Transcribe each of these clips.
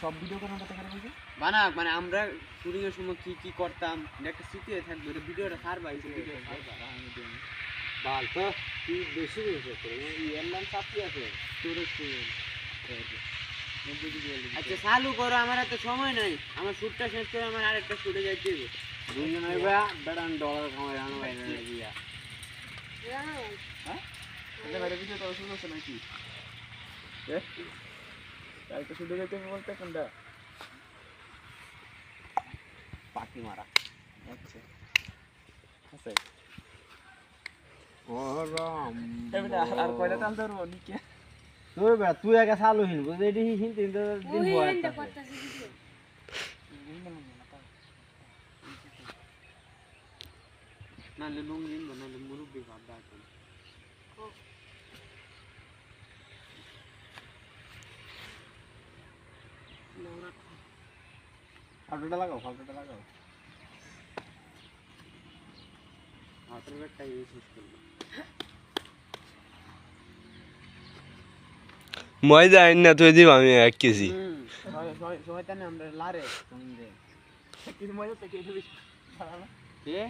সব ভিডিও করার কথা করে বলছি বানা মানে আমরা শুটিং এর সময় কি কি করতাম একটা স্মৃতি হয়ে থাকবে এটা ভিডিওটা ছাড়বা এই ভিডিও ছাড়বা বাল তো তুই বেশি বেশি করে এর নাম সাথী আছে তোর আচ্ছা চালু করো আমার এত সময় নাই আমার শুটটা শেষ করে আমার আরেকটা শুটে যাইতে হবে দুইজন হইবা বেড়ান ডলার কামাই আনো ভাই গিয়া হ্যাঁ এটা বাইরে ভিডিও করা শুরু করছে নাকি কালকে শুটে যেতে হবে বলতে কোনটা পাটি মারা আচ্ছা আছে ও রাম এবারে আর কয়টা তাল ধরবো নিকে তুই বে তুই আগে চালু হিন বুঝলি এডি হিন তিন দিন হয় নালে লুঙ্গি নালে মুরব্বি ভাব ডাকবেন ফালতুটা লাগাও হাতের ব্যাগটা ইউজ করবো ময়দা আইন না তুই দিব আমি 1 কেজি শয়তানে আমরা লারে সঙ্গে কিন্তু মজা থেকে এটা বেশি ভালো না এ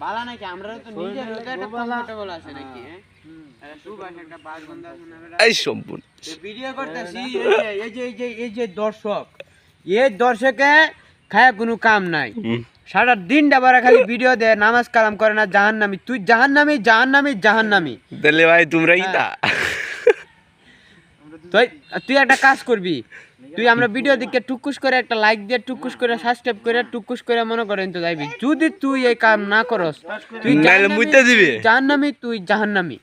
বালা নাকি আমরা তো নিজের লোকে একটা কমফোর্টেবল আছে নাকি হ্যাঁ সুবাস একটা বাস বন্ধ আছে না বেটা এই সম্পূর্ণ ভিডিও করতেছি এই যে দর্শক এই দর্শকে খায় কোনো কাম নাই সারা দিন ডাবারা খালি ভিডিও দে নামাজ কালাম করে না জাহান্নামী তুই জাহান্নামী তাহলে ভাই তোমরা ইতা তুই একটা কাজ করবি তুই আমরা ভিডিও দেখে টুকুস করে একটা লাইক দিয়ে টুকুস করে সাবস্ক্রাইব করে টুকুস করে মনে করেন তো যাইবি যদি তুই এই কাম না করস তুই নাইলে মুইতে দিবি জাহান্নামী